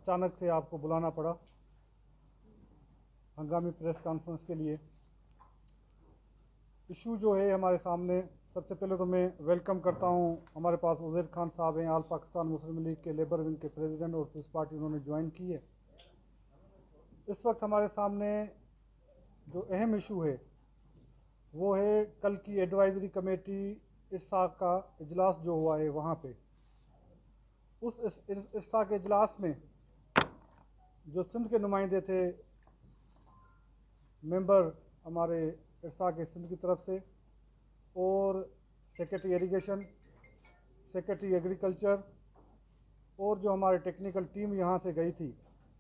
अचानक से आपको बुलाना पड़ा हंगामी प्रेस कॉन्फ्रेंस के लिए। इशू जो है हमारे सामने, सबसे पहले तो मैं वेलकम करता हूं, हमारे पास उज़ैर खान साहब हैं, आल पाकिस्तान मुस्लिम लीग के लेबर विंग के प्रेसिडेंट और पीस पार्टी उन्होंने ज्वाइन की है। इस वक्त हमारे सामने जो अहम इशू है वो है कल की एडवाइजरी कमेटी इरसा का इजलास जो हुआ है वहाँ पे। उस इरसा के इजलास में जो सिंध के नुमाइंदे थे, मेंबर हमारे इरसा के सिंध की तरफ से, और सेक्रेटरी इरिगेशन, सेक्रेटरी एग्रीकल्चर, और जो हमारे टेक्निकल टीम यहाँ से गई थी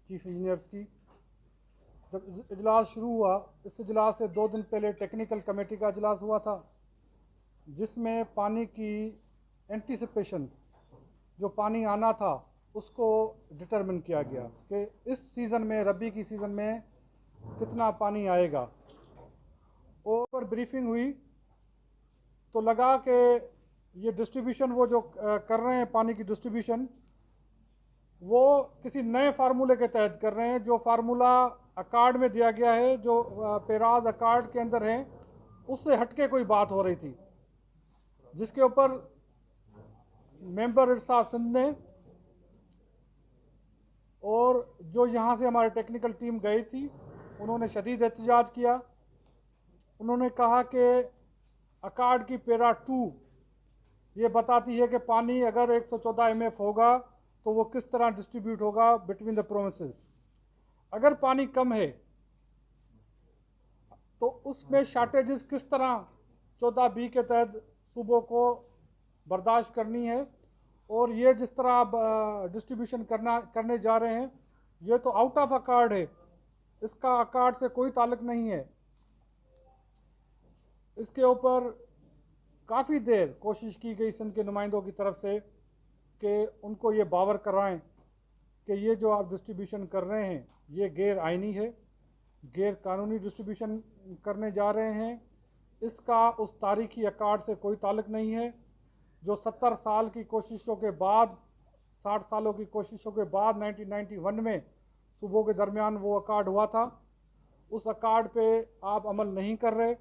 चीफ इंजीनियर्स की, जब इजलास शुरू हुआ, इस इजलास से 2 दिन पहले टेक्निकल कमेटी का इजलास हुआ था जिसमें पानी की एंटीसिपेशन, जो पानी आना था उसको डिटरमिन किया गया कि इस सीज़न में, रबी की सीज़न में कितना पानी आएगा। और ब्रीफिंग हुई तो लगा कि ये डिस्ट्रीब्यूशन वो जो कर रहे हैं पानी की डिस्ट्रीब्यूशन, वो किसी नए फार्मूले के तहत कर रहे हैं। जो फार्मूला अकार्ड में दिया गया है, जो पेराज अकार्ड के अंदर है, उससे हटके कोई बात हो रही थी, जिसके ऊपर मेंबर इरसा सिंध ने और जो यहाँ से हमारे टेक्निकल टीम गई थी उन्होंने शदीद एहतजाज किया। उन्होंने कहा कि अकार्ड की पेरा 2 ये बताती है कि पानी अगर 114 MF होगा तो वो किस तरह डिस्ट्रीब्यूट होगा बिटवीन द प्रोविंसेस। अगर पानी कम है तो उसमें शार्टेजेस किस तरह 14B के तहत सूबों को बर्दाश्त करनी है। और ये जिस तरह आप डिस्ट्रीब्यूशन करने जा रहे हैं, ये तो आउट ऑफ अकार्ड है, इसका अकार्ड से कोई ताल्लुक नहीं है। इसके ऊपर काफ़ी देर कोशिश की गई सिंध के नुमाइंदों की तरफ से कि उनको ये बावर कराएं कि ये जो आप डिस्ट्रीब्यूशन कर रहे हैं ये गैर आइनी है, गैर कानूनी डिस्ट्रीब्यूशन करने जा रहे हैं, इसका उस तारीखी अकार्ड से कोई ताल्लुक नहीं है। जो 70 साल की कोशिशों के बाद, 60 सालों की कोशिशों के बाद 1991 में सूबों के दरमियान वो अकार्ड हुआ था, उस अकार्ड पे आप अमल नहीं कर रहे।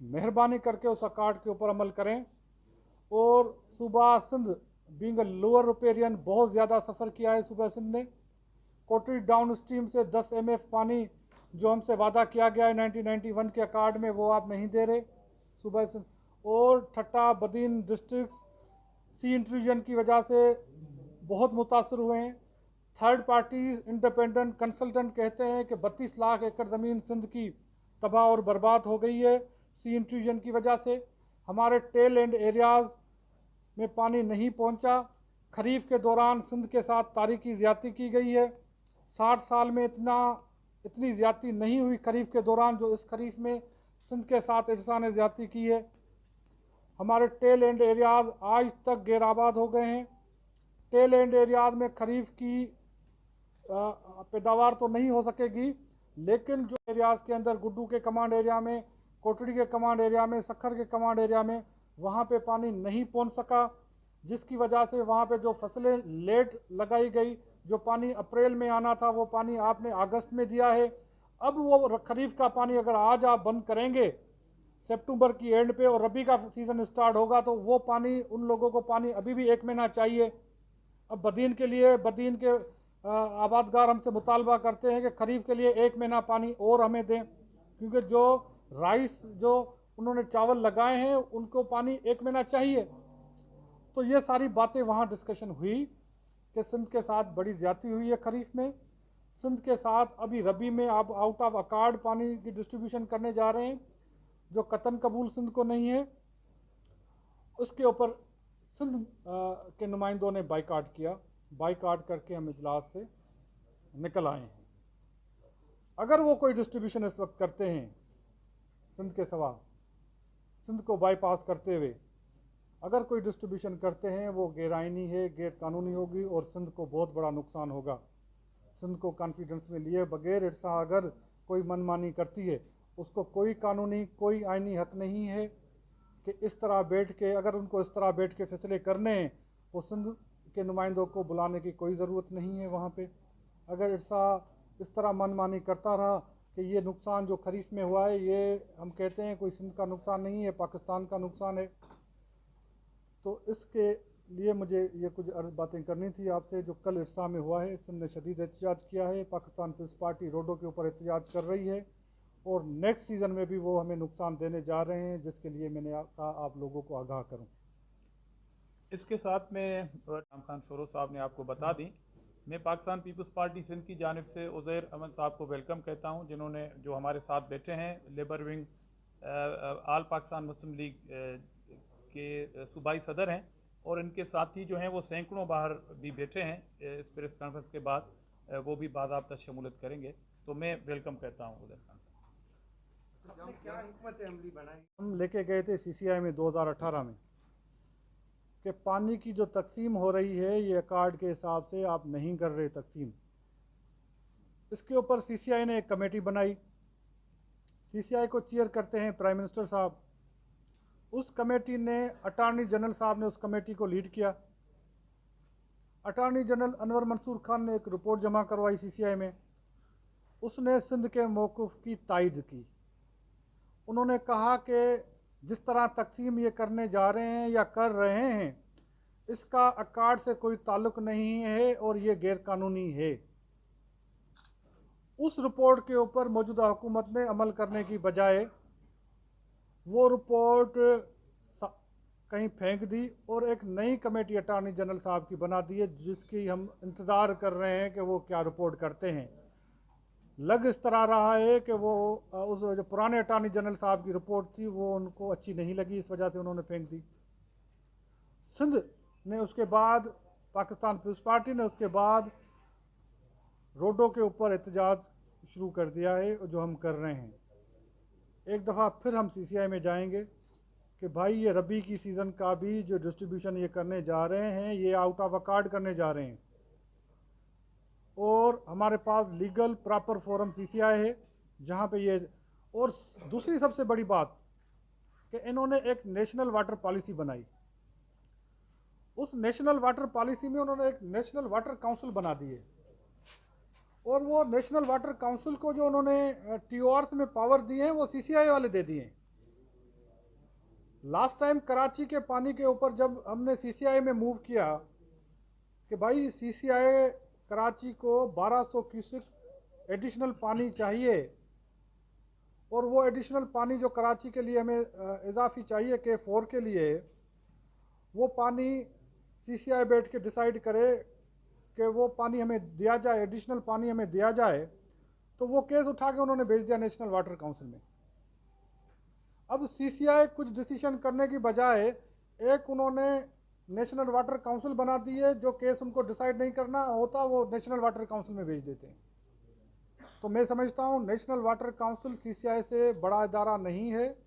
मेहरबानी करके उस अकार्ड के ऊपर अमल करें। और सूबा Sindh being a lower riparian बहुत ज़्यादा सफ़र किया है सूबा सिंध ने। कोटरी डाउन स्ट्रीम से 10 MF पानी जो हमसे वादा किया गया है 1991 के अकार्ड में, वो आप नहीं दे रहे सूबा सिंध। और ठट्टा बदीन डिस्ट्रिक्ट सी इंट्रूजन की वजह से बहुत मुतासर हुए हैं। थर्ड पार्टीज इंडिपेंडेंट कंसल्टेंट कहते हैं कि 32 लाख एकड़ ज़मीन सिंध की तबाह और बर्बाद हो गई है सी इंट्रूजन की वजह से। हमारे टेल एंड एरियाज़ में पानी नहीं पहुंचा। खरीफ के दौरान सिंध के साथ तारीखी ज़्यादती की गई है। 60 साल में इतनी ज़्यादती नहीं हुई खरीफ के दौरान जो इस खरीफ में सिंध के साथ इरसा ने ज़्यादती की है। हमारे टेल एंड एरियाज़ आज तक गैर आबाद हो गए हैं। टेल एंड एरियाज़ में खरीफ की पैदावार तो नहीं हो सकेगी, लेकिन जो एरियाज़ के अंदर गुड्डू के कमांड एरिया में, कोटड़ी के कमांड एरिया में, सखर के कमांड एरिया में, वहाँ पे पानी नहीं पहुँच सका, जिसकी वजह से वहाँ पे जो फसलें लेट लगाई गई, जो पानी अप्रैल में आना था वो पानी आपने अगस्त में दिया है। अब वो खरीफ का पानी अगर आज आप बंद करेंगे सितंबर की एंड पे और रबी का सीज़न स्टार्ट होगा तो वो पानी, उन लोगों को पानी अभी भी 1 महीना चाहिए। अब बदीन के लिए, बदीन के आबादगार हमसे मुतालबा करते हैं कि खरीफ के लिए 1 महीना पानी और हमें दें, क्योंकि जो राइस, जो उन्होंने चावल लगाए हैं उनको पानी 1 महीना चाहिए। तो ये सारी बातें वहाँ डिस्कशन हुई कि सिंध के साथ बड़ी ज़्यादती हुई है खरीफ में। सिंध के साथ अभी रबी में आप आउट ऑफ अकार्ड पानी की डिस्ट्रीब्यूशन करने जा रहे हैं जो कतन कबूल सिंध को नहीं है। उसके ऊपर सिंध के नुमाइंदों ने बाइकाट किया। बाइकाट करके हम इजलास से निकल आए हैं। अगर वो कोई डिस्ट्रीब्यूशन इस वक्त करते हैं सिंध के सिवा, सिंध को बाईपास करते हुए अगर कोई डिस्ट्रीब्यूशन करते हैं, वो गैर आइनी है, गैर कानूनी होगी और सिंध को बहुत बड़ा नुकसान होगा। सिंध को कॉन्फिडेंस में लिए बगैर इरसा अगर कोई मनमानी करती है, उसको कोई कानूनी, कोई आइनी हक नहीं है कि इस तरह बैठ के, अगर उनको इस तरह बैठ के फैसले करने हैं, वो सिंध के नुमाइंदों को बुलाने की कोई ज़रूरत नहीं है वहाँ पे। अगर इरसा इस तरह मनमानी करता रहा कि ये नुकसान जो खरीफ में हुआ है ये हम कहते हैं कोई सिंध का नुकसान नहीं है, पाकिस्तान का नुकसान है, तो इसके लिए मुझे ये कुछ अर्ज बातें करनी थी आपसे। जो कल इरसा में हुआ है, सिंध ने शदीद एहतजाज किया है, पाकिस्तान पीपल्स पार्टी रोडों के ऊपर एहतजाज कर रही है और नेक्स्ट सीज़न में भी वो हमें नुकसान देने जा रहे हैं, जिसके लिए मैंने कहा आप लोगों को आगाह करूं। इसके साथ में राम खान शोरो साहब ने आपको बता दी, मैं पाकिस्तान पीपल्स पार्टी सिंध की जानिब से उज़ैर अमन साहब को वेलकम कहता हूं, जिन्होंने जो हमारे साथ बैठे हैं, लेबर विंग आल पाकिस्तान मुस्लिम लीग के सूबाई सदर हैं, और इनके साथी जो हैं वो सैकड़ों बाहर भी बैठे हैं। इस प्रेस कॉन्फ्रेंस के बाद वो भी बाज़ाब्ता शमूलियत करेंगे, तो मैं वेलकम कहता हूँ उज़ैर खान साहब। क्या हिकमत अमली बनाई? हम लेके गए थे CCI में 2018 में कि पानी की जो तकसीम हो रही है ये कार्ड के हिसाब से आप नहीं कर रहे तकसीम। इसके ऊपर CCI ने एक कमेटी बनाई, CCI को चेयर करते हैं प्राइम मिनिस्टर साहब। उस कमेटी ने अटार्नी जनरल साहब ने उस कमेटी को लीड किया। अटार्नी जनरल अनवर मंसूर खान ने एक रिपोर्ट जमा करवाई CCI में, उसने सिंध के मौक़िफ़ की तायद की। उन्होंने कहा कि जिस तरह तकसीम ये करने जा रहे हैं या कर रहे हैं इसका अकार्ड से कोई ताल्लुक़ नहीं है और ये गैरकानूनी है। उस रिपोर्ट के ऊपर मौजूदा हुकूमत ने अमल करने की बजाय वो रिपोर्ट कहीं फेंक दी और एक नई कमेटी अटार्नी जनरल साहब की बना दी है, जिसकी हम इंतज़ार कर रहे हैं कि वो क्या रिपोर्ट करते हैं। लग इस तरह रहा है कि वो उस जो पुराने अटार्नी जनरल साहब की रिपोर्ट थी वो उनको अच्छी नहीं लगी, इस वजह से उन्होंने फेंक दी। सिंध ने उसके बाद, पाकिस्तान पीपल्स पार्टी ने उसके बाद रोडों के ऊपर एहतजाज शुरू कर दिया है, जो हम कर रहे हैं। एक दफ़ा फिर हम CCI में जाएंगे कि भाई ये रबी की सीज़न का भी जो डिस्ट्रीब्यूशन ये करने जा रहे हैं ये आउट ऑफ अकार्ड करने जा रहे हैं, और हमारे पास लीगल प्रॉपर फोरम CCI है जहाँ पे ये। और दूसरी सबसे बड़ी बात कि इन्होंने एक नेशनल वाटर पॉलिसी बनाई। उस नेशनल वाटर पॉलिसी में उन्होंने एक नेशनल वाटर काउंसिल बना दी है, और वो नेशनल वाटर काउंसिल को जो उन्होंने TORs में पावर दिए हैं वो CCI वाले दे दिए हैं। लास्ट टाइम कराची के पानी के ऊपर जब हमने CCI में मूव किया कि भाई CCI कराची को 1200 क्यूसेक एडिशनल पानी चाहिए, और वो एडिशनल पानी जो कराची के लिए हमें इजाफी चाहिए K4 के लिए, वो पानी CCI बैठ के डिसाइड करे कि वो पानी हमें दिया जाए, एडिशनल पानी हमें दिया जाए, तो वो केस उठा के उन्होंने भेज दिया नेशनल वाटर काउंसिल में। अब CCI कुछ डिसीजन करने की बजाय एक उन्होंने नेशनल वाटर काउंसिल बना दी है, जो केस उनको डिसाइड नहीं करना होता वो नेशनल वाटर काउंसिल में भेज देते हैं। तो मैं समझता हूँ नेशनल वाटर काउंसिल CCI से बड़ा इदारा नहीं है,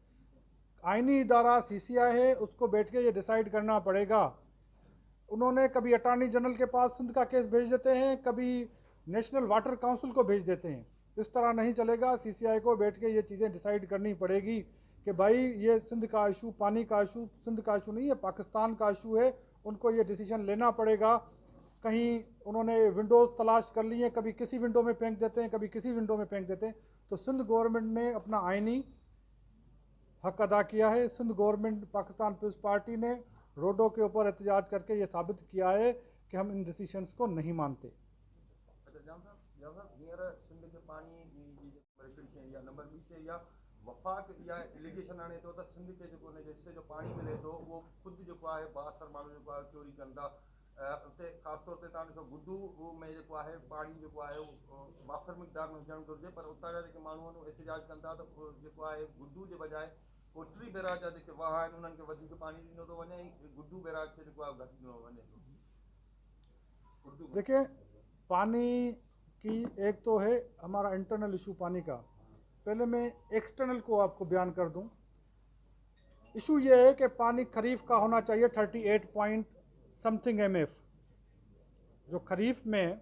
आइनी इदारा CCI है, उसको बैठ के ये डिसाइड करना पड़ेगा। उन्होंने कभी अटार्नी जनरल के पास सिंध का केस भेज देते हैं, कभी नेशनल वाटर काउंसिल को भेज देते हैं। इस तरह नहीं चलेगा। CCI को बैठ के ये चीज़ें डिसाइड करनी पड़ेगी कि भाई ये सिंध का इशू, पानी का इशू सिंध का इशू नहीं है, पाकिस्तान का इशू है। उनको ये डिसीजन लेना पड़ेगा। कहीं उन्होंने विंडोज़ तलाश कर लिए, कभी किसी विंडो में फेंक देते हैं, कभी किसी विंडो में फेंक देते हैं। तो सिंध गवर्नमेंट ने अपना आइनी हक अदा किया है। Sindh government, Pakistan Peoples Party ने रोडों के ऊपर एहतजाज करके ये साबित किया है कि हम इन डिसीजंस को नहीं मानते। अच्छा जाम साहब हींअर सिंध के पानी जी रिस्ट्रिक्शन या नंबर 20 से या वफ़ाक़ या एलिगेशन आने तो सिंध के जो हिस्से जो पानी मिले तो वो खुद जो है बासर माण्हू जो चोरी कंदा। उते ख़ासि तौर ते तव्हां ॾिसो गुड्डू में जो है पानी जो है वाफर मिक़दार में हुजणु घुरिजे, पर उतां जा जेके माण्हू आहिनि एहतजाज कंदा त जो है गुड्डू जे बजाय कोटरी बैराज जा जेके वाह आहिनि उन्हनि खे वधीक पानी ॾिनो थो वञे, ऐं गुड्डू बैराज खे जो है घटि ॾिनो वञे थो। देखिए, पानी की एक तो है हमारा इंटरनल इशू पानी का। पहले मैं एक्सटर्नल को आपको बयान कर दूं। इशू ये है कि पानी खरीफ का होना चाहिए 38 पॉइंट समथिंग MF, जो खरीफ में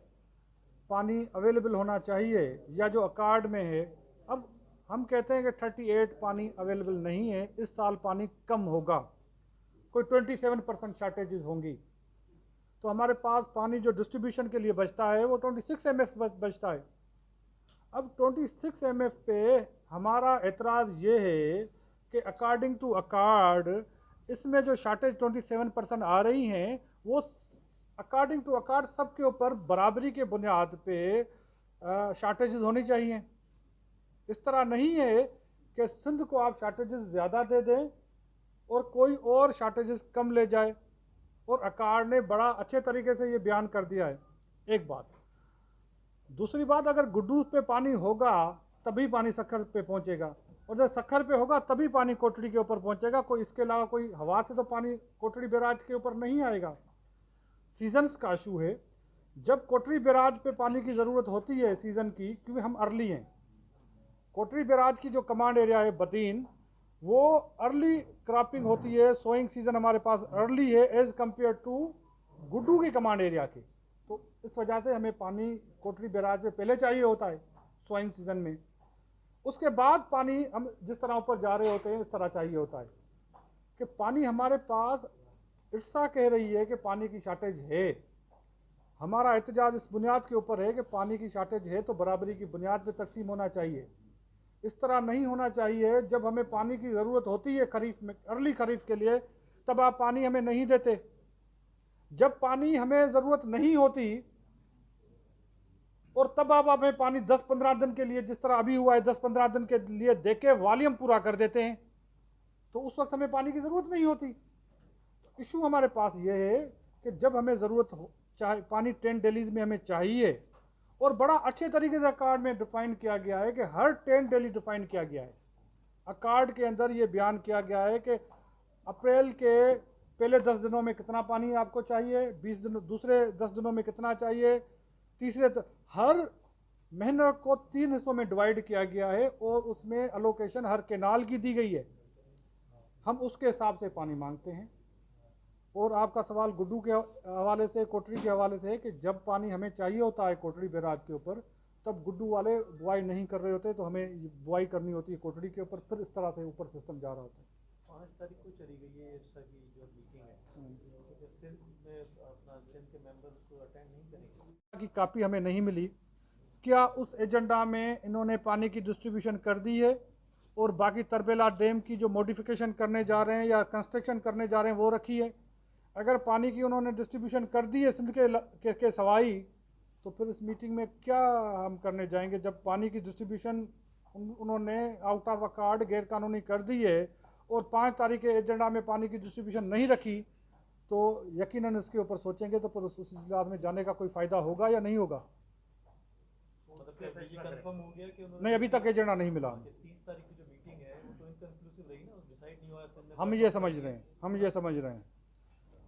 पानी अवेलेबल होना चाहिए या जो अकार्ड में है। अब हम कहते हैं कि 38 पानी अवेलेबल नहीं है, इस साल पानी कम होगा, कोई 27% शार्टेजेस होंगी। तो हमारे पास पानी जो डिस्ट्रीब्यूशन के लिए बचता है वो 26 MF बचता है। अब 26 MF पे हमारा एतराज़ ये है कि अकॉर्डिंग टू अकार्ड इसमें जो शार्टेज 27% आ रही हैं वो अकॉर्डिंग टू अकार्ड सबके ऊपर बराबरी के बुनियाद पे शार्टेजेस होनी चाहिए। इस तरह नहीं है कि सिंध को आप शार्टेजेस ज़्यादा दे दें और कोई और शार्टेजेस कम ले जाए, और अकार्ड ने बड़ा अच्छे तरीके से ये बयान कर दिया है। एक बात। दूसरी बात, अगर गुड्डू पे पानी होगा तभी पानी सखर पे पहुंचेगा, और जब सखर पे होगा तभी पानी कोटड़ी के ऊपर पहुंचेगा। कोई इसके अलावा कोई हवा से तो पानी कोटड़ी बैराज के ऊपर नहीं आएगा। सीजन्स का इशू है। जब कोटड़ी बैराज पे पानी की ज़रूरत होती है सीज़न की, क्योंकि हम अर्ली हैं, कोटड़ी बैराज की जो कमांड एरिया है बदीन, वो अर्ली क्रॉपिंग होती है, सोइंग सीज़न हमारे पास अर्ली है एज़ कम्पेयर टू गुड्डू की कमांड एरिया के। तो इस वजह से हमें पानी कोटड़ी बैराज में पहले चाहिए होता है सोइंग सीज़न में। उसके बाद पानी हम जिस तरह ऊपर जा रहे होते हैं इस तरह चाहिए होता है कि पानी हमारे पास। इर्सा कह रही है कि पानी की शार्टेज है। हमारा एहतजाज इस बुनियाद के ऊपर है कि पानी की शार्टेज है तो बराबरी की बुनियाद पर तकसीम होना चाहिए। इस तरह नहीं होना चाहिए जब हमें पानी की ज़रूरत होती है खरीफ में, अर्ली खरीफ के लिए, तब आप पानी हमें नहीं देते। जब पानी हमें ज़रूरत नहीं होती और तब आप हमें पानी 10-15 दिन के लिए, जिस तरह अभी हुआ है 10-15 दिन के लिए देके वॉल्यूम पूरा कर देते हैं, तो उस वक्त हमें पानी की ज़रूरत नहीं होती। तो इशू हमारे पास ये है कि जब हमें ज़रूरत हो, चाहे पानी 10 डेलीज में हमें चाहिए, और बड़ा अच्छे तरीके से अकार्ड में डिफ़ाइन किया गया है कि हर 10 डेली डिफ़ाइन किया गया है। अकार्ड के अंदर ये बयान किया गया है कि अप्रैल के पहले 10 दिनों में कितना पानी आपको चाहिए, 20 दिन दूसरे 10 दिनों में कितना चाहिए, तीसरे हर महीने को 3 हिस्सों में डिवाइड किया गया है, और उसमें अलोकेशन हर केनाल की दी गई है। हम उसके हिसाब से पानी मांगते हैं। और आपका सवाल गुड्डू के हवाले से, कोटड़ी के हवाले से है कि जब पानी हमें चाहिए होता है कोटड़ी बैराज के ऊपर, तब गुड्डू वाले बुआई नहीं कर रहे होते, तो हमें बुआई करनी होती है कोटड़ी के ऊपर, फिर इस तरह से ऊपर सिस्टम जा रहा होता है। 5 तारीख को चली गई है इर्सा की जो मीटिंग है, तो सिंध में अपना सिंध के मेंबर्स को अटेंड नहीं करेंगे की कापी हमें नहीं मिली। क्या उस एजेंडा में इन्होंने पानी की डिस्ट्रीब्यूशन कर दी है और बाकी तरबेला डैम की जो मॉडिफिकेशन करने जा रहे हैं या कंस्ट्रक्शन करने जा रहे हैं वो रखी है? अगर पानी की उन्होंने डिस्ट्रीब्यूशन कर दी है सिंध के सवाई, तो फिर इस मीटिंग में क्या हम करने जाएंगे जब पानी की डिस्ट्रीब्यूशन उन्होंने आउट ऑफ अकार्ड गैर कानूनी कर दी है और 5 तारीख के एजेंडा में पानी की डिस्ट्रीब्यूशन नहीं रखी, तो यकीनन इसके ऊपर सोचेंगे तो फिर उस इजलास में जाने का कोई फ़ायदा होगा या नहीं होगा? मतलब ये कंफर्म हो गया कि उन्होंने नहीं, अभी तक एजेंडा नहीं मिला। 30 तारीख की जो मीटिंग है वो तो इनकंक्लूसिव रही ना, डिसाइड नहीं हुआ सिंध में। हम ये समझ रहे हैं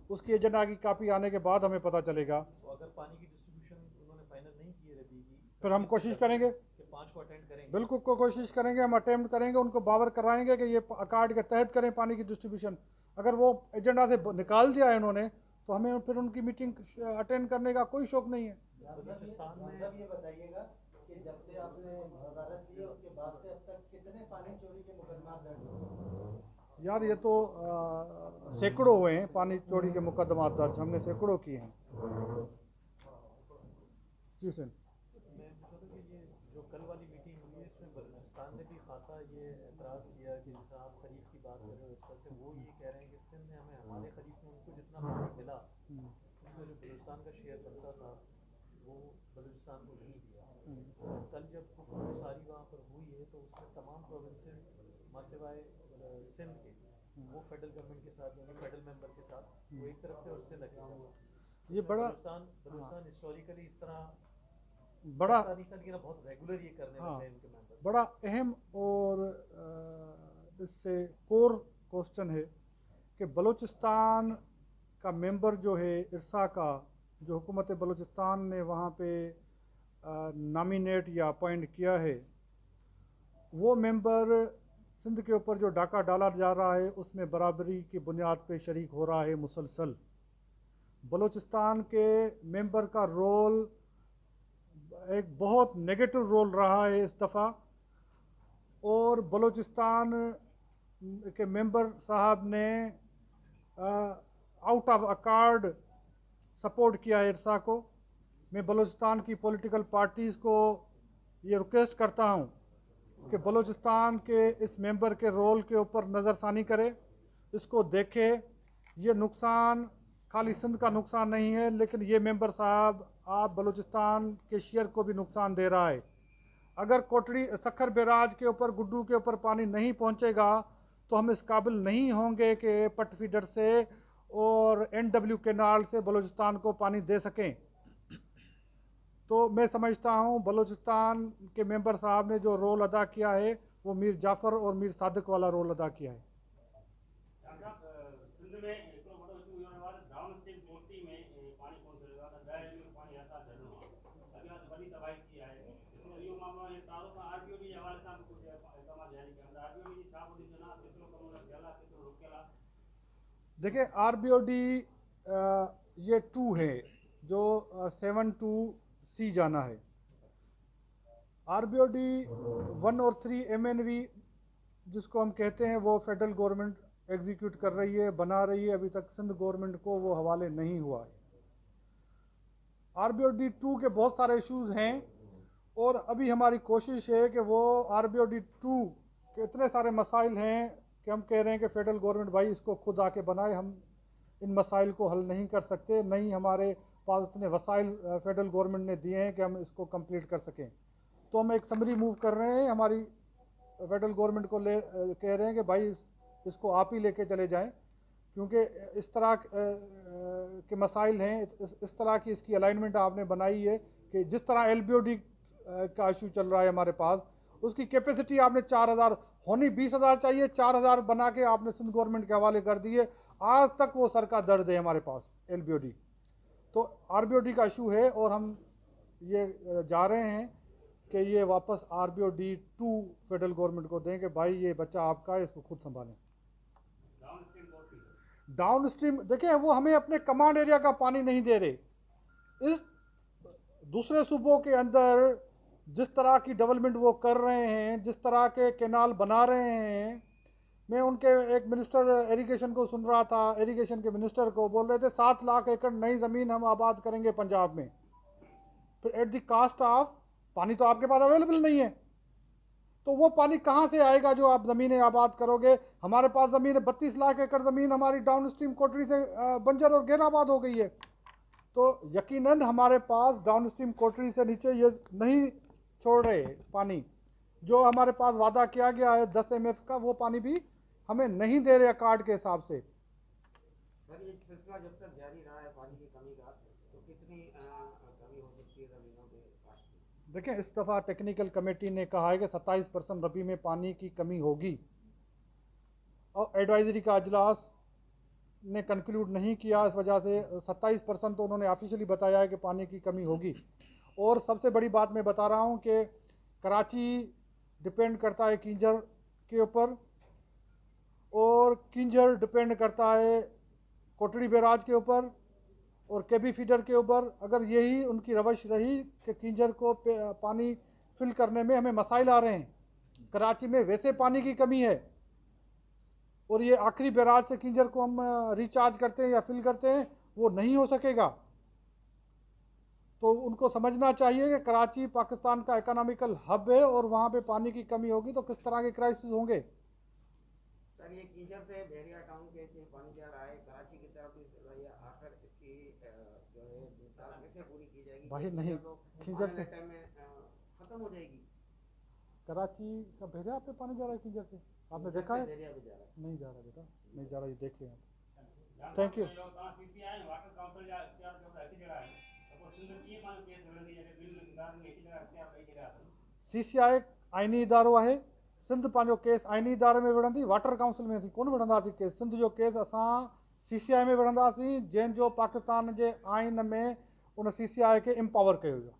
उसकी एजेंडा की कापी आने के बाद हमें पता चलेगा। तो अगर पानी की डिस्ट्रीब्यूशन उन्होंने फाइनल नहीं की है रबी की, फिर हम कोशिश करेंगे, कि 5 को अटेंड करेंगे। बिल्कुल कोशिश करेंगे, हम अटेम्प्ट करेंगे, उनको बावर कराएंगे कि ये अकार्ड के तहत करें पानी की डिस्ट्रीब्यूशन। अगर वो एजेंडा से निकाल दिया है उन्होंने, तो हमें फिर उनकी मीटिंग अटेंड करने का कोई शौक नहीं है। बलूचिस्तान में ये बताइएगा कि जब से आपने वजारत ली है उसके बाद से अब तक कितने पानी चोरी के मुकदमा दर्ज हुए? यार ये तो सैकड़ों हुए हैं पानी चोरी के मुकदमा दर्ज, हमने सैकड़ों किए हैं। जी सर, मैं पूछा था कि ये जो कल वाली मीटिंग हुई है इसमें बलूचिस्तान ने भी खासा ये एतराज़ किया कि जैसे आप खरीफ की बात कर रहे हो इस से, वो ये कह रहे हैं कि सिंध ने हमें हमारे खरीफ में उनको जितना पानी मिला उसमें जो बलूचिस्तान का शेयर बनता था वो बलूचिस्तान को नहीं दिया। कल जब सारी वहाँ पर हुई है तो उसमें तमाम प्रोविंसेस मासिवाए सिंध के वो फेडरल गवर्नमेंट के साथ, यानी फेडरल मेंबर के साथ वो एक तरफ से उससे लगे हुए। ये बड़ा बलूचिस्तान हिस्टोरिकली इस तरह बड़ा बहुत रेगुलर ये करने लगे हैं इनके मेंबर। बड़ा अहम और इससे कोर क्वेश्चन है कि बलूचिस्तान का मेंबर जो है इरसा का, जो हुकूमत बलूचिस्तान ने वहाँ पे नॉमिनेट या अपॉइंट किया है, वो मेंबर सिंध के ऊपर जो डाका डाला जा रहा है उसमें बराबरी की बुनियाद पे शरीक हो रहा है मुसलसल। बलूचिस्तान के मेंबर का रोल एक बहुत नेगेटिव रोल रहा है इस दफ़ा, और बलूचिस्तान के मेंबर साहब ने आउट ऑफ अकार्ड सपोर्ट किया है इरसा को। मैं बलूचिस्तान की पॉलिटिकल पार्टीज़ को ये रिक्वेस्ट करता हूँ कि बलूचिस्तान के इस मेंबर के रोल के ऊपर नज़रसानी करे, इसको देखे। ये नुकसान खाली सिंध का नुकसान नहीं है, लेकिन ये मेंबर साहब आप बलूचिस्तान के शेयर को भी नुकसान दे रहा है। अगर कोटड़ी सखर बैराज के ऊपर गुड्डू के ऊपर पानी नहीं पहुंचेगा तो हम इस काबिल नहीं होंगे कि पट फीडर से और NW कैनाल से बलूचिस्तान को पानी दे सकें। तो मैं समझता हूं बलूचिस्तान के मेंबर साहब ने जो रोल अदा किया है वो मीर जाफ़र और मीर सादिक वाला रोल अदा किया है। देखिए RBOD ये 2 है जो 7-2C जाना है। RBOD 1 और 3 MNV जिसको हम कहते हैं वो फेडरल गवर्नमेंट एग्जीक्यूट कर रही है, बना रही है। अभी तक सिंध गवर्नमेंट को वो हवाले नहीं हुआ है। RBOD 2 के बहुत सारे इश्यूज़ हैं और अभी हमारी कोशिश है कि वो RBOD 2 के इतने सारे मसाइल हैं कि हम कह रहे हैं कि फेडरल गवर्नमेंट भाई इसको खुद आके बनाए। हम इन मसाइल को हल नहीं कर सकते, नहीं हमारे पास इतने वसाइल फेडरल गवर्नमेंट ने दिए हैं कि हम इसको कंप्लीट कर सकें। तो हम एक समरी मूव कर रहे हैं, हमारी फेडरल गवर्नमेंट को कह रहे हैं कि भाई इसको आप ही लेके चले जाएं, क्योंकि इस तरह के मसाइल हैं, इस तरह की इसकी अलाइनमेंट आपने बनाई है कि जिस तरह LBOD का इशू चल रहा है हमारे पास, उसकी कैपेसिटी आपने 4000 होनी 20,000 चाहिए, 4000 बना के आपने सिंध गवर्नमेंट के हवाले कर दिए। आज तक वो सर का दर्द है हमारे पास LBOD। तो RBOD का इशू है और हम ये जा रहे हैं कि ये वापस RBOD 2 फेडरल गवर्नमेंट को दें कि भाई ये बच्चा आपका है, इसको खुद संभालें। डाउन स्ट्रीम देखिए वो हमें अपने कमांड एरिया का पानी नहीं दे रहे। इस दूसरे सूबों के अंदर जिस तरह की डेवलपमेंट वो कर रहे हैं, जिस तरह के कैनाल बना रहे हैं, मैं उनके एक मिनिस्टर इरिगेशन को सुन रहा था, इरिगेशन के मिनिस्टर को बोल रहे थे 7 लाख एकड़ नई ज़मीन हम आबाद करेंगे पंजाब में, फिर एट द कास्ट ऑफ पानी तो आपके पास अवेलेबल नहीं है। तो वो पानी कहाँ से आएगा जो आप ज़मीनें आबाद करोगे? हमारे पास ज़मीन है 32 लाख एकड़ ज़मीन हमारी डाउन स्ट्रीम कोटरी से बंजर और गैर आबाद हो गई है। तो यकीनन हमारे पास डाउन स्ट्रीम कोटरी से नीचे ये नहीं छोड़ रहे पानी। जो हमारे पास वादा किया गया है 10 MF का, वो पानी भी हमें नहीं दे रहे कार्ड के हिसाब से। सर ये सिलसिला जब तक जारी रहा है पानी की कमी का, तो कितनी कमी हो सकती है ज़मीनों के कास्ट में? देखें इस दफ़ा टेक्निकल कमेटी ने कहा है कि 27% रबी में पानी की कमी होगी और एडवाइजरी का अजलास ने कंक्लूड नहीं किया, इस वजह से 27% तो उन्होंने ऑफिशियली बताया है कि पानी की कमी होगी। और सबसे बड़ी बात मैं बता रहा हूँ कि कराची डिपेंड करता है किंजर के ऊपर और किंजर डिपेंड करता है कोटड़ी बैराज के ऊपर और केबी फीडर के ऊपर। अगर यही उनकी रवश रही कि किंजर को पानी फिल करने में हमें मसाइल आ रहे हैं, कराची में वैसे पानी की कमी है और ये आखिरी बैराज से किंजर को हम रिचार्ज करते हैं या फिल करते हैं, वो नहीं हो सकेगा। तो उनको समझना चाहिए कि कराची पाकिस्तान का इकोनॉमिकल हब है और वहाँ पे पानी की कमी होगी तो किस तरह के क्राइसिस होंगे। सर ये किंजर से बहरिया टाउन के पानी जा रहा है कराची की तरफ भी चल रही है, आखिर इसकी जो है कैसे पूरी की जाएगी? भाई नहीं, किंजर से टाइम में खत्म हो जाएगी। कराची का बहरिया पे पानी जा रहा है किंजर से, आपने देखा है? बहरिया भी जा रहा है। नहीं जा रहा बेटा, नहीं जा रहा, ये देख लें। Thank you. CCI आइनी इदारो आहे, सिंध पंहिंजो केस आइनी इदारे में विढ़ंदी, वाटर काउंसिल में असीं कोन विढ़ंदासीं केस। सिंध जो केस असां CCI में विढ़ंदासीं जंहिंजो पाकिस्तान जे आइन में उन CCI खे एम्पावर कयो वियो।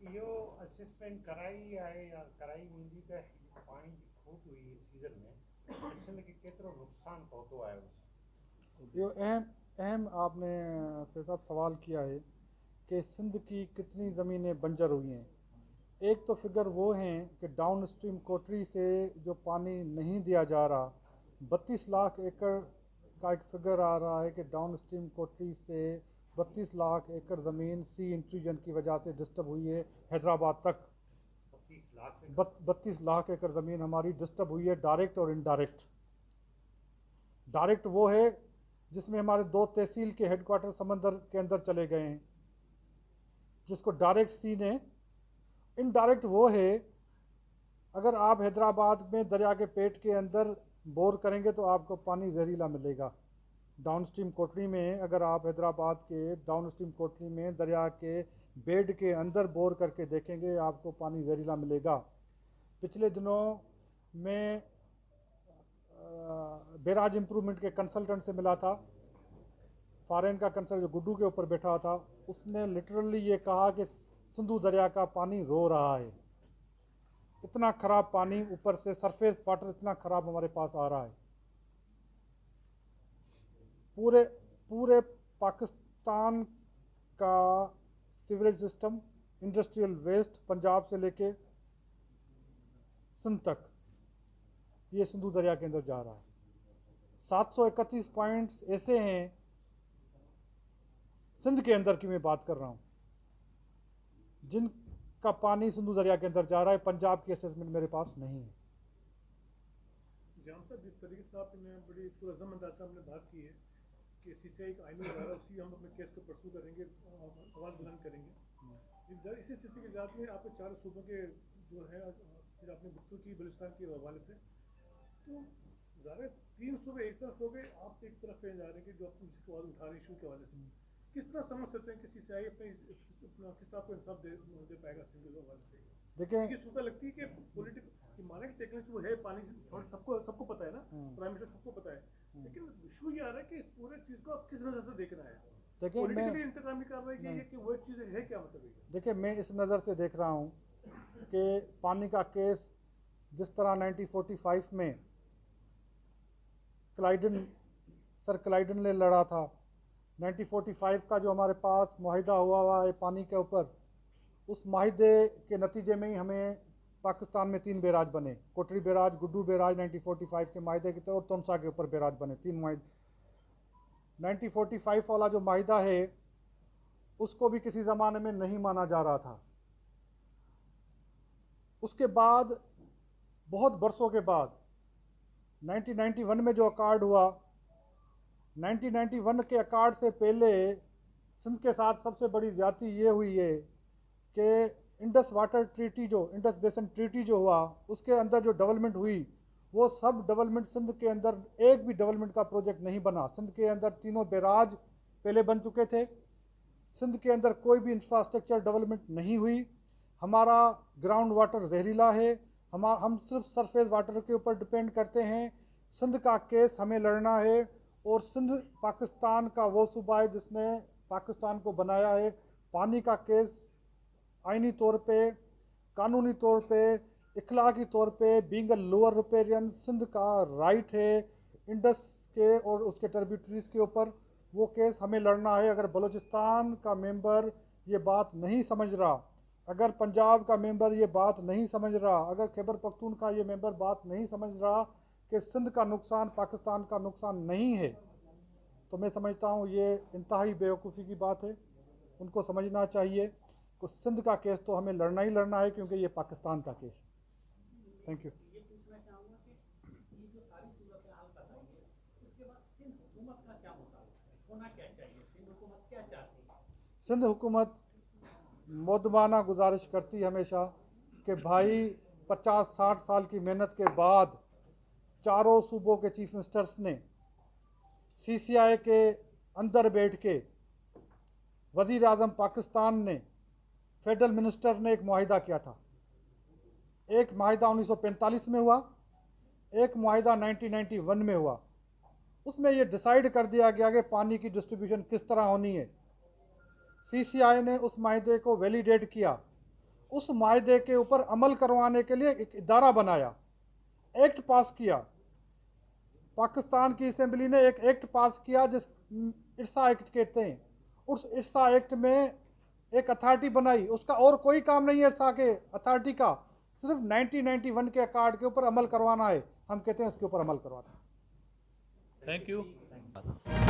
इहो असेसमेंट कराई आहे या कराई वेंदी त पाणी जी खूट हुई सीज़न में सिंध खे केतिरो नुक़सानु पहुतो आहे? ये अहम आपने फिर साहब सवाल किया है कि सिंध की कितनी ज़मीनें बंजर हुई हैं। एक तो फिगर वो हैं कि डाउन स्ट्रीम कोटरी से जो पानी नहीं दिया जा रहा, 32 लाख एकड़ का एक फिगर आ रहा है कि डाउन स्ट्रीम कोटरी से 32 लाख एकड़ ज़मीन सी इंट्रूजन की वजह से डिस्टर्ब हुई है हैदराबाद तक। 32 लाख एकड़ ज़मीन हमारी डिस्टर्ब हुई है, डायरेक्ट और इनडायरेक्ट। डायरेक्ट वो है जिसमें हमारे 2 तहसील के हेडक्वार्टर समंदर के अंदर चले गए हैं, जिसको डायरेक्ट सी ने। इनडायरेक्ट वो है, अगर आप हैदराबाद में दरिया के पेट के अंदर बोर करेंगे तो आपको पानी जहरीला मिलेगा। डाउन स्ट्रीम कोटरी में, अगर आप हैदराबाद के डाउन स्ट्रीम कोटरी में दरिया के बेड के अंदर बोर करके देखेंगे आपको पानी जहरीला मिलेगा। पिछले दिनों में बैराज इम्प्रूवमेंट के कंसल्टेंट से मिला था, फॉरेन का कंसल्टेंट जो गुड्डू के ऊपर बैठा था, उसने लिटरली ये कहा कि सिंधु दरिया का पानी रो रहा है। इतना ख़राब पानी, ऊपर से सरफेस वाटर इतना ख़राब हमारे पास आ रहा है। पूरे पाकिस्तान का sewerage system, industrial waste Punjab से लेके सिंध तक, ये सिंधु दरिया के अंदर जा रहा है। 731 पॉइंट्स ऐसे हैं सिंध के अंदर की मैं बात कर रहा हूँ, जिनका पानी सिंधु दरिया के अंदर जा रहा है। पंजाब की असेसमेंट मेरे पास नहीं है। जाम साहब, जिस तरीके से आपने बड़ी पुरज़म अंदाज से हमने बात की है कि सीसीआई का आईनी इदारा, उसी हम अपने केस को परसू करेंगे, आवाज़ बुलंद करेंगे। इसी सिलसिले के साथ में आपके 4 सूबों के जो है, फिर आपने गुफ्तगू की बलूचिस्तान के हवाले से, तो ज़्यादा 3 सूबे एक तरफ हो गए, आप एक तरफ पे जा रहे हैं कि जो आप जिसको आवाज़ उठा रहे इशू के हवाले से। किस तरह समझ सकते हैं कि सीसीआई अपने किस तरह को इंसाफ दे पाएगा सिंध के हवाले से? देखिए, ये सूबा लगती है कि पॉलिटिकल माना कि टेक्निक वो है, पानी सबको पता है ना, प्राइम मिनिस्टर सबको पता है, लेकिन इशू ये आ रहा है कि इस पूरे चीज़ को आप किस नज़र से देखना है? देखिए पॉलिटिकली इंतकामी कार्रवाई की है कि वो चीज़ है, क्या मतलब है? देखिए, मैं इस नज़र से देख रहा हूँ कि पानी का केस जिस तरह 1945 में सर क्लाइडन ने लड़ा था, 1945 का जो हमारे पास मुआहिदा हुआ है पानी के ऊपर, उस मुआहिदे के नतीजे में ही हमें पाकिस्तान में 3 बैराज बने। कोटरी बैराज, गुड्डू बैराज 1945 के मुआहिदे की तरह, और तोनसा के ऊपर बैराज बने। 3 मुआहिदे। 1945 वाला जो मुआहिदा है उसको भी किसी ज़माने में नहीं माना जा रहा था। उसके बाद बहुत बरसों के बाद 1991 में जो अकॉर्ड हुआ, 1991 के अकॉर्ड से पहले सिंध के साथ सबसे बड़ी ज़्यादती ये हुई है कि इंडस वाटर ट्रीटी, जो इंडस बेसिन ट्रीटी जो हुआ, उसके अंदर जो डेवलपमेंट हुई, वो सब डेवलपमेंट सिंध के अंदर एक भी डेवलपमेंट का प्रोजेक्ट नहीं बना। सिंध के अंदर 3 बैराज पहले बन चुके थे, सिंध के अंदर कोई भी इंफ्रास्ट्रक्चर डेवलपमेंट नहीं हुई। हमारा ग्राउंड वाटर जहरीला है, हम सिर्फ सरफेस वाटर के ऊपर डिपेंड करते हैं। सिंध का केस हमें लड़ना है, और सिंध पाकिस्तान का वो सूबा है जिसने पाकिस्तान को बनाया है। पानी का केस आइनी तौर पे, कानूनी तौर पे, इखलाकी तौर पे, being a lower riparian, Sindh का राइट है इंडस के और उसके ट्रिब्यूटरीज के ऊपर। वो केस हमें लड़ना है। अगर बलूचिस्तान का मेंबर ये बात नहीं समझ रहा, अगर पंजाब का मेंबर ये बात नहीं समझ रहा, अगर खैबर पख्तूनख्वा ये मेंबर बात नहीं समझ रहा कि सिंध का नुकसान पाकिस्तान का नुकसान नहीं है, तो मैं समझता हूँ ये इंतहाई बेवकूफ़ी की बात है। उनको समझना चाहिए कि सिंध का केस तो हमें लड़ना ही लड़ना है, क्योंकि ये पाकिस्तान का केस है। Thank you. ये पूछना चाहूँगा कि ये जो सारी सूरत हाल बताइए, उसके बाद सिंध हुकूमत का क्या मुताबिक है, होना क्या चाहिए, सिंध हुकूमत क्या चाहती है? सिंध हुकूमत मुद्दमाना गुजारिश करती हमेशा कि भाई 50-60 साल की मेहनत के बाद चारों सूबों के चीफ मिनिस्टर्स ने सीसीआई के अंदर बैठ के, वज़ीर आज़म पाकिस्तान ने, फेडरल मिनिस्टर ने एक मुआहिदा किया था। एक मुआहिदा 1945 में हुआ, एक मुआहिदा 1991 में हुआ। उसमें ये डिसाइड कर दिया गया कि पानी की डिस्ट्रीब्यूशन किस तरह होनी है। सीसीआई ने उस मुआहिदे को वैलिडेट किया, उस मुआहिदे के ऊपर अमल करवाने के लिए एक इदारा बनाया, एक्ट पास किया। पाकिस्तान की असेंबली ने एक एक्ट पास किया जिस इर्सा एक्ट कहते हैं। उस इर्सा एक्ट में एक अथॉरिटी बनाई, उसका और कोई काम नहीं है इर्सा के अथॉरिटी का, सिर्फ 1991 के अकॉर्ड के ऊपर अमल करवाना है। हम कहते हैं उसके ऊपर अमल करवाना है। Thank you.